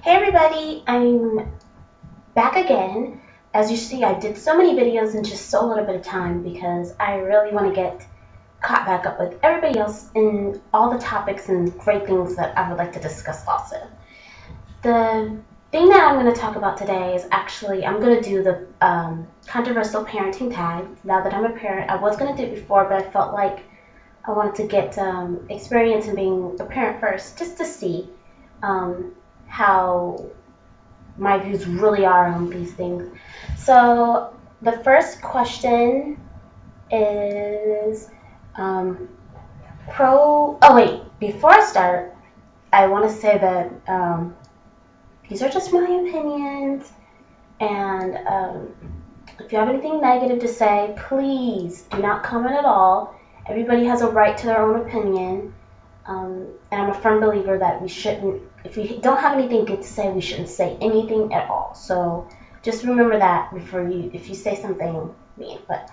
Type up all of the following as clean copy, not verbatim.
Hey everybody, I'm back again. As you see, I did so many videos in just so little bit of time because I really want to get caught back up with everybody else in all the topics and great things that I would like to discuss also. The thing that I'm going to talk about today is actually, I'm going to do the controversial parenting tag. Now that I'm a parent, I was going to do it before, but I felt like I wanted to get experience in being a parent first, just to see how my views really are on these things. So the first question is oh wait, before I start, I want to say that these are just my opinions, and if you have anything negative to say, please do not comment at all. Everybody has a right to their own opinion. And I'm a firm believer that we shouldn't, if we don't have anything good to say, we shouldn't say anything at all. So just remember that if you say something mean. But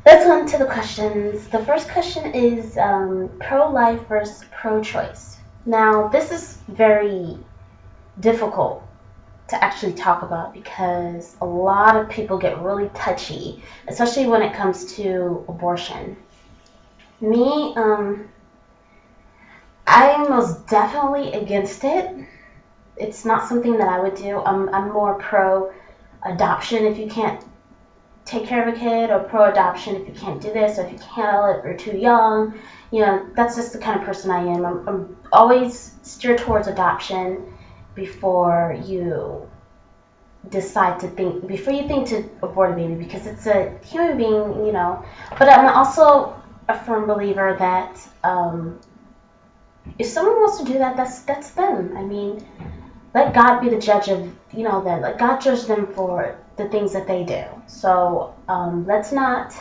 let's go into the questions. The first question is pro-life versus pro-choice. Now, this is very difficult to actually talk about because a lot of people get really touchy, especially when it comes to abortion. Me, I'm most definitely against it. It's not something that I would do. I'm more pro adoption if you can't take care of a kid, or pro adoption if you can't do this, or if you can't handle it or you're too young. You know, that's just the kind of person I am. I'm always steer towards adoption before you think to abort a baby, because it's a human being, you know. But I'm also a firm believer that if someone wants to do that, that's them. I mean, let God be the judge of, them. Let God judge them for the things that they do. So let us not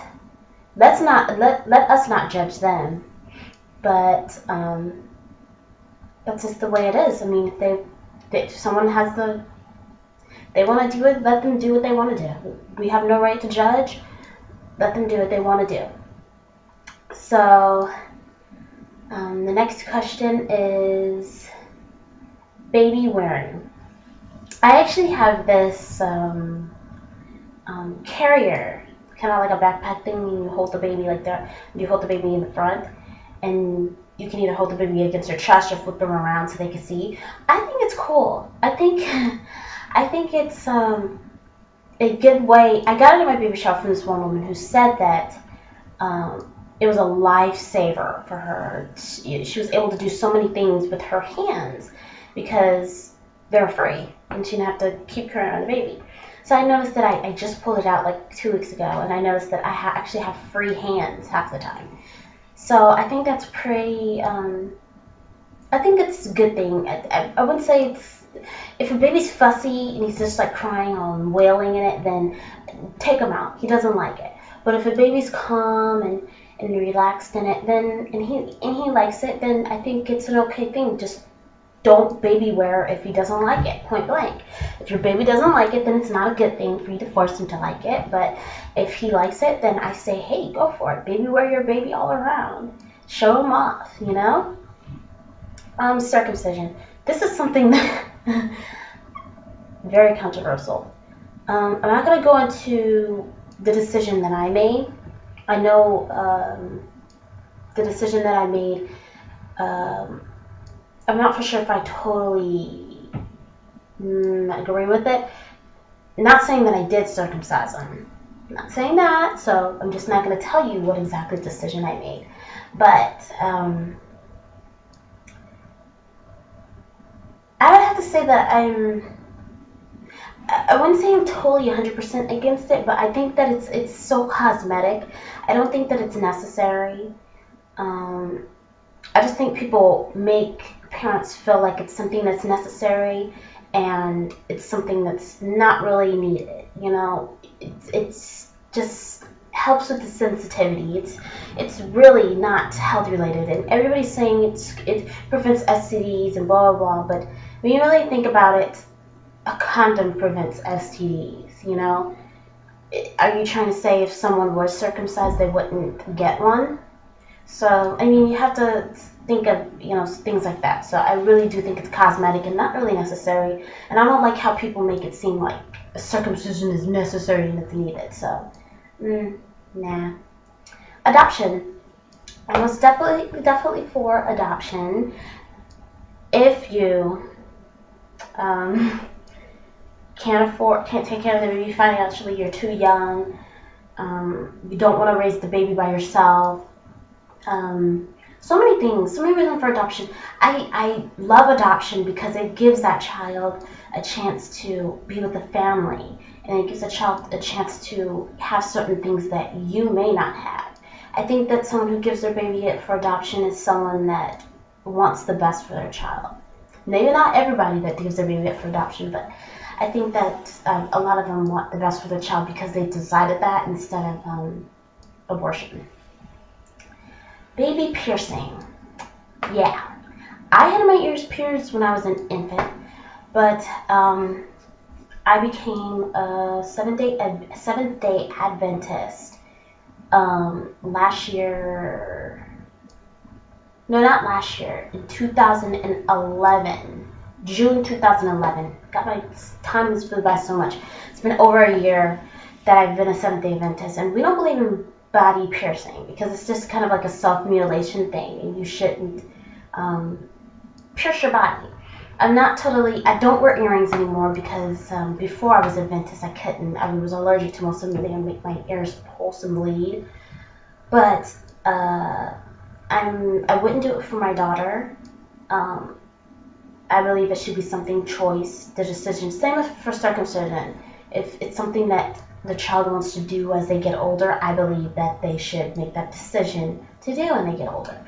judge them. But that's just the way it is. I mean, if someone they want to do it, let them do what they want to do. We have no right to judge. Let them do what they want to do. So the next question is Babywearing. I actually have this carrier, kind of like a backpack thing. You hold the baby like that. You hold the baby in the front, and you can either hold the baby against your chest or flip them around so they can see. I think it's cool. I think it's a good way. I got it in my baby shower from this one woman who said that it was a lifesaver for her. She was able to do so many things with her hands because they're free, and she didn't have to keep carrying on the baby. So I noticed that I just pulled it out like 2 weeks ago, and I noticed that I actually have free hands half the time. So I think that's pretty. I think it's a good thing. I wouldn't say it's. If a baby's fussy and he's just like crying or wailing in it, then take him out. He doesn't like it. But if a baby's calm and relaxed in it, then and he likes it, then I think it's an okay thing. Just don't baby wear if he doesn't like it, point blank. If your baby doesn't like it, then it's not a good thing for you to force him to like it. But if he likes it, then I say, hey, go for it. Baby wear your baby all around. Show him off, Circumcision. This is something that very controversial. I'm not going to go into the decision that I made. I know the decision that I made. I'm not for sure if I totally agree with it. Not saying that I did circumcise him. Not saying that, so I'm just not going to tell you what exactly decision I made. But I would have to say that I wouldn't say I'm totally 100% against it, but I think that it's so cosmetic. I don't think that it's necessary. I just think people make parents feel like it's something that's necessary, and it's something that's not really needed. It's just helps with the sensitivity. It's really not health related, and everybody's saying it prevents STDs and blah blah blah. But when you really think about it, a condom prevents STDs. Are you trying to say if someone was circumcised they wouldn't get one? So I mean, you have to think of, things like that. So I really do think it's cosmetic and not really necessary. And I don't like how people make it seem like a circumcision is necessary and it's needed. So, nah. Adoption. I was definitely for adoption. If you can't take care of the baby financially, you're too young, you don't want to raise the baby by yourself. So many things, so many reasons for adoption. I love adoption because it gives that child a chance to be with a family, and it gives a child a chance to have certain things that you may not have. I think that someone who gives their baby for adoption is someone that wants the best for their child. Maybe not everybody that gives their baby up for adoption, but I think that a lot of them want the best for their child because they decided that instead of abortion. Baby piercing. Yeah. I had my ears pierced when I was an infant, but I became a Seventh-day Adventist last year. No, not last year. In 2011. June 2011. God, my time has flew by so much. It's been over a year that I've been a Seventh-day Adventist, and we don't believe in body piercing because it's just kind of like a self-mutilation thing, and you shouldn't pierce your body. I don't wear earrings anymore because before I was Adventist, I couldn't. I was allergic to most of them. They would make my ears pulse and bleed. But I wouldn't do it for my daughter. I believe it should be something choice, the decision. Same with for circumcision. If it's something that the child wants to do as they get older, I believe that they should make that decision to do when they get older.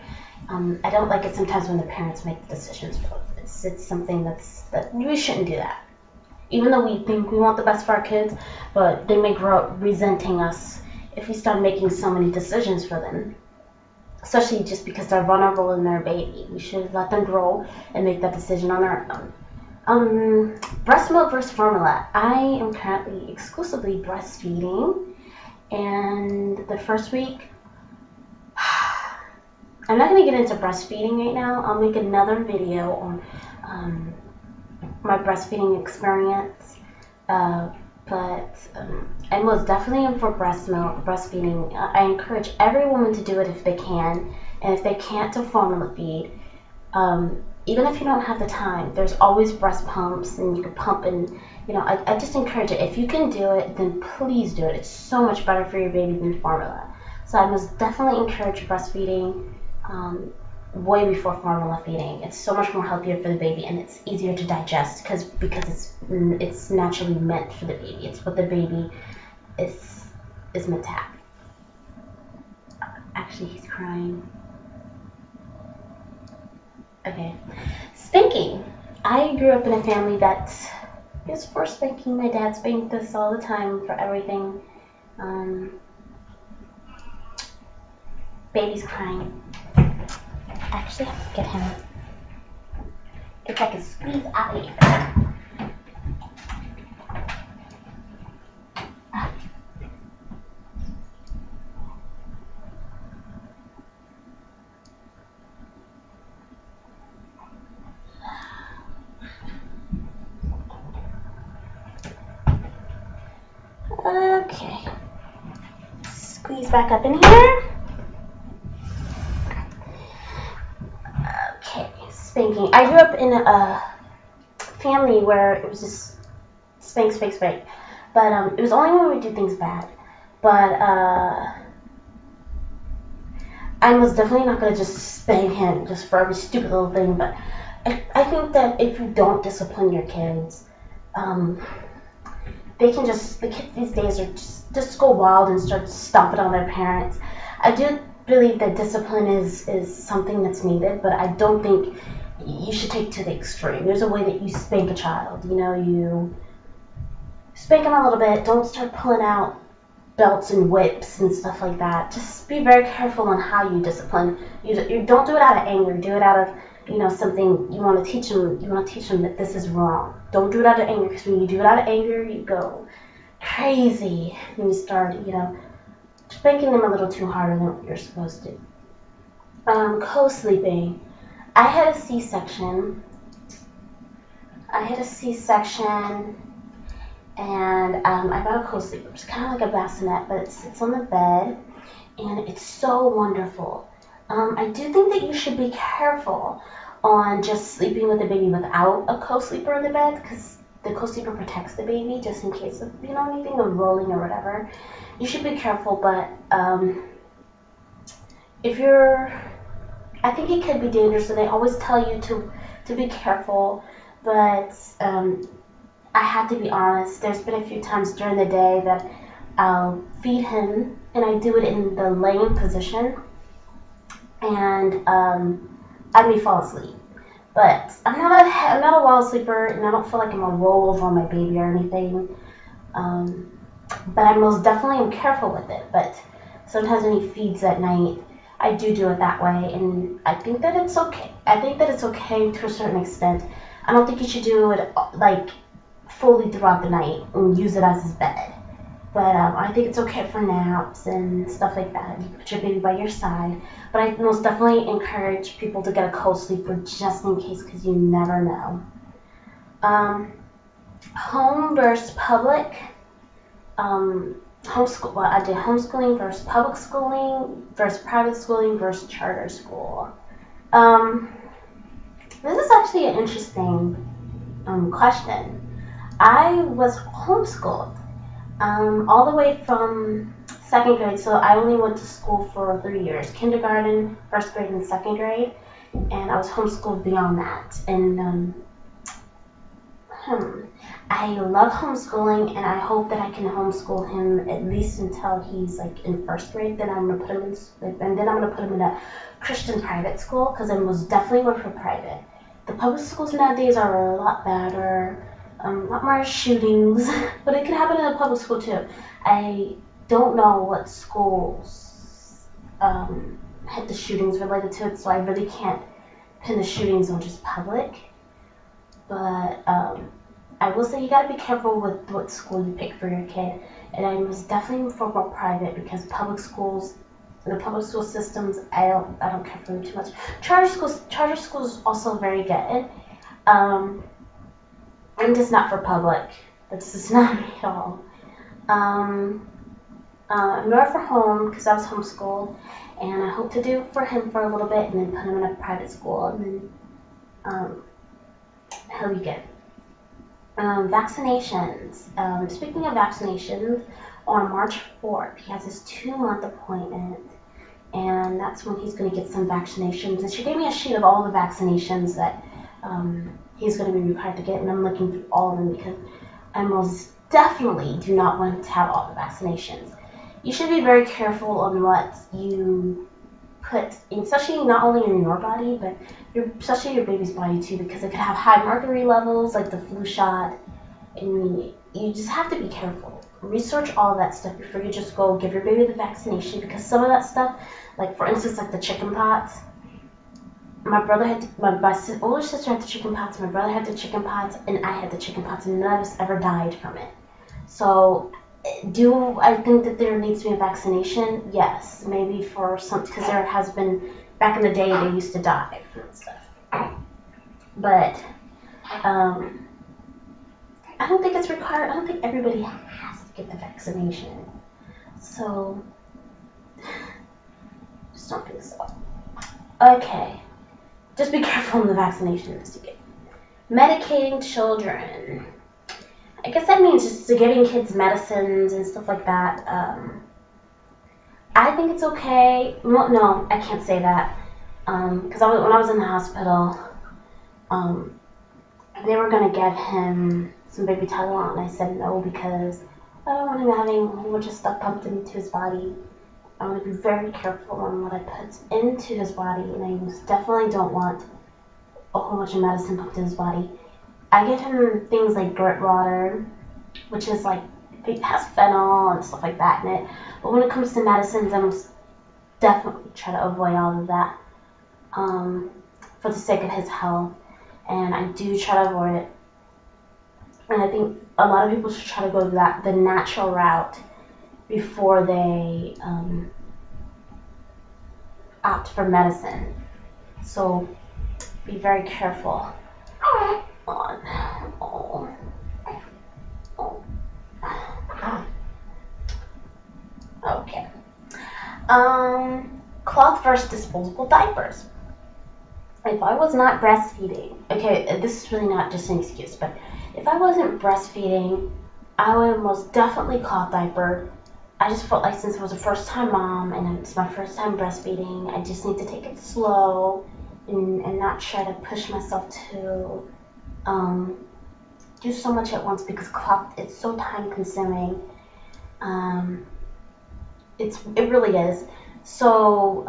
I don't like it sometimes when the parents make the decisions for us. It's something that we shouldn't do that. Even though we think we want the best for our kids, but they may grow up resenting us if we start making so many decisions for them. Especially just because they're vulnerable in their baby. We should let them grow and make that decision on their own. Breast milk versus formula. I am currently exclusively breastfeeding, and the first week, I'm not going to get into breastfeeding right now. I'll make another video on my breastfeeding experience, but I most definitely am for breastfeeding. I encourage every woman to do it if they can, and if they can't, to formula feed. Even if you don't have the time, there's always breast pumps, and you can pump, and I just encourage it. If you can do it, then please do it. It's so much better for your baby than formula. So I most definitely encourage breastfeeding way before formula feeding. It's so much more healthier for the baby, and it's easier to digest because it's naturally meant for the baby. It's what the baby is meant to have. Actually, he's crying. Okay. Spanking. I grew up in a family that is for spanking. My dad spanked us all the time for everything. Baby's crying. Actually, I have to get him. If I can squeeze out of here. Okay. Squeeze back up in here. Okay, spanking. I grew up in a family where it was just spank, spank, spank. But it was only when we do things bad. But I was definitely not going to just spank him just for every stupid little thing. But I think that if you don't discipline your kids, the kids these days are just go wild and start stomping on their parents. I do believe that discipline is something that's needed, but I don't think you should take it to the extreme. There's a way that you spank a child. You spank them a little bit. Don't start pulling out belts and whips and stuff like that. Just be very careful on how you discipline. You don't do it out of anger. Do it out of something you want to teach them. You want to teach them that this is wrong. Don't do it out of anger, because when you do it out of anger, you go crazy and you start spanking them a little too hard than what you're supposed to. Co-sleeping. I had a C-section. And I got a co-sleeper. It's kind of like a bassinet, but it sits on the bed, and it's so wonderful. I do think that you should be careful on just sleeping with the baby without a co-sleeper in the bed, because the co-sleeper protects the baby just in case of, anything of rolling or whatever. You should be careful, but I think it could be dangerous, and they always tell you to be careful, but I have to be honest, there's been a few times during the day that I'll feed him, and I do it in the laying position, and I may fall asleep. But I'm not a wild sleeper, and I don't feel like I'm gonna roll over on my baby or anything. But I most definitely am careful with it. But sometimes when he feeds at night, I do it that way, and I think that it's okay. I think that it's okay to a certain extent. I don't think you should do it like fully throughout the night and use it as his bed. But I think it's okay for naps and stuff like that. You can put your baby by your side. But I most definitely encourage people to get a co-sleeper just in case, because you never know. Home versus public. I did homeschooling versus public schooling versus private schooling versus charter school. This is actually an interesting question. I was homeschooled all the way from 2nd grade, so I only went to school for 3 years, kindergarten, 1st grade, and 2nd grade, and I was homeschooled beyond that. And I love homeschooling, and I hope that I can homeschool him at least until he's like in 1st grade. Then I'm gonna put him in a Christian private school, because I most definitely went for private. The public schools nowadays are a lot better. A lot more shootings, but it can happen in a public school too. I don't know what schools had the shootings related to it, so I really can't pin the shootings on just public. But I will say you gotta be careful with what school you pick for your kid, and I was definitely for more private, because the public school systems, I don't care for them too much. Charter schools also very good. I'm just not for public. That's just not me at all. Nor for home, because I was homeschooled, and I hope to do it for him for a little bit, and then put him in a private school, and then he'll be good. Vaccinations. Speaking of vaccinations, on March 4th, he has his 2-month appointment, and that's when he's going to get some vaccinations. And she gave me a sheet of all the vaccinations that he's going to be required to get, and I'm looking through all of them, because I most definitely do not want to have all the vaccinations. You should be very careful on what you put, especially not only in your body, but especially your baby's body too, because it could have high mercury levels, like the flu shot, and you just have to be careful. Research all that stuff before you just go give your baby the vaccination, because some of that stuff, like for instance, like the chicken pox, my older sister had the chicken pox, my brother had the chicken pox, and I had the chicken pox, and none of us ever died from it. So, do I think that there needs to be a vaccination? Yes, maybe for some, because there has been, back in the day, they used to die from stuff. But, I don't think it's required. I don't think everybody has to get the vaccination. So, just don't think so. Okay. Just be careful in the vaccinations you get. Medicating children. I guess that means just giving kids medicines and stuff like that. I think it's okay. Well, no, I can't say that. Because when I was in the hospital, they were going to give him some baby Tylenol, and I said no, because I don't want him having a whole bunch of stuff pumped into his body. I want to be very careful on what I put into his body, and I most definitely don't want a whole bunch of medicine pumped in his body. I give him things like grit water, which is like, it has phenol and stuff like that in it. But when it comes to medicines, I must definitely try to avoid all of that for the sake of his health. And I do try to avoid it. And I think a lot of people should try to go the natural route before they opt for medicine. So be very careful on. Okay. Cloth versus disposable diapers. If I was not breastfeeding, okay, this is really not just an excuse, but if I wasn't breastfeeding, I would most definitely cloth diaper. I just felt like since I was a first-time mom and it's my first time breastfeeding, I just need to take it slow and not try to push myself to do so much at once because cloth, it's so time-consuming. It really is. So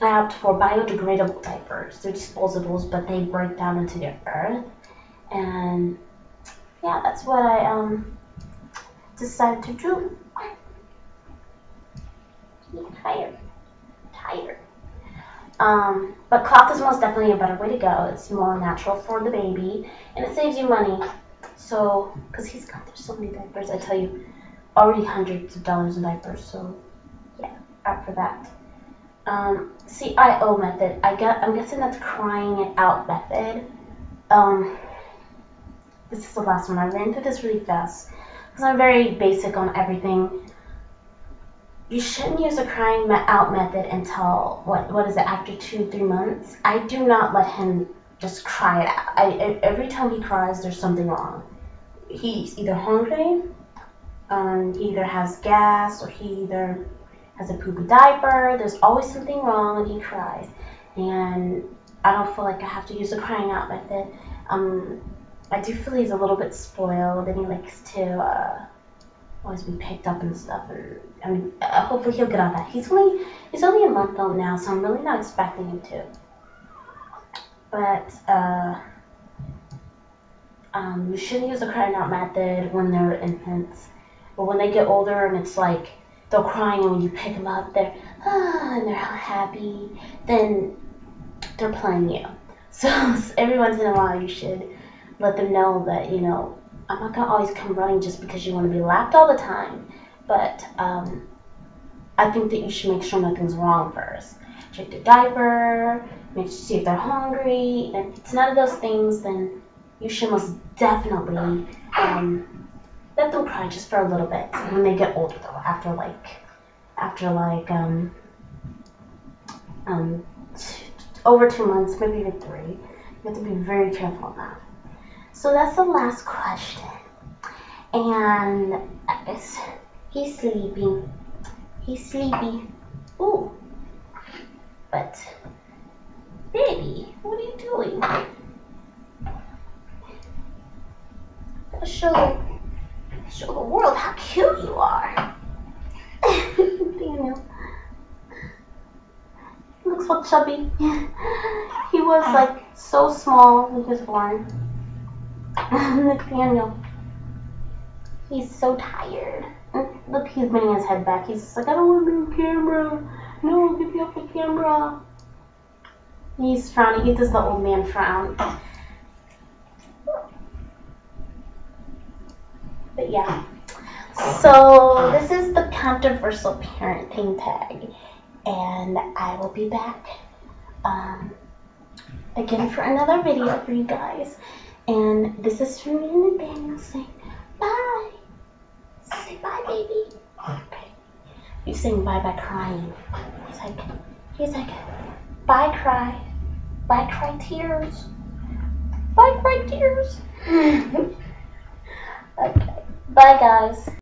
I opt for biodegradable diapers. They're disposables, but they break down into the earth. And yeah, that's what I decided to do. I'm tired. But cloth is most definitely a better way to go. It's more natural for the baby, and it saves you money. So, because he's got through so many diapers, I tell you, already hundreds of dollars in diapers. So, yeah, after that. CIO method. I'm guessing that's crying it out method. This is the last one. I ran through this really fast because I'm very basic on everything. You shouldn't use a crying out method until what is it, after 2-3 months. I do not let him just cry it out. Every time he cries, there's something wrong. He's either hungry, he either has gas, or he either has a poopy diaper. There's always something wrong when he cries, and I don't feel like I have to use the crying out method. I do feel he's a little bit spoiled, and he likes to always be picked up and stuff. And I mean, hopefully he'll get on that. He's only a month old now, so I'm really not expecting him to. But you shouldn't use the crying out method when they're infants. But when they get older and it's like they're crying and when you pick them up, they're and they're happy, then they're playing you. So every once in a while you should let them know that, you know, I'm not going to always come running just because you want to be lapped all the time. But I think that you should make sure nothing's wrong first. Check their diaper, see if they're hungry. And if it's none of those things, then you should most definitely let them cry just for a little bit when they get older, though. After over 2 months, maybe even 3. You have to be very careful on that. So that's the last question. And I guess he's sleeping. He's sleepy. Ooh. But, baby, what are you doing? Show the world how cute you are. Daniel. He looks so chubby. He was like so small when he was born. Nathaniel. He's so tired. Look, he's bending his head back. He's just like, I don't want to be on camera. No, get me off the camera. He's frowning. He does the old man frown. But yeah. So this is the controversial parenting tag. And I will be back again for another video for you guys. And this is from me and Nathaniel saying bye. Say bye, baby. Okay. He's saying bye by crying. He's like, bye cry. Bye cry tears. Bye cry tears. Okay. Bye guys.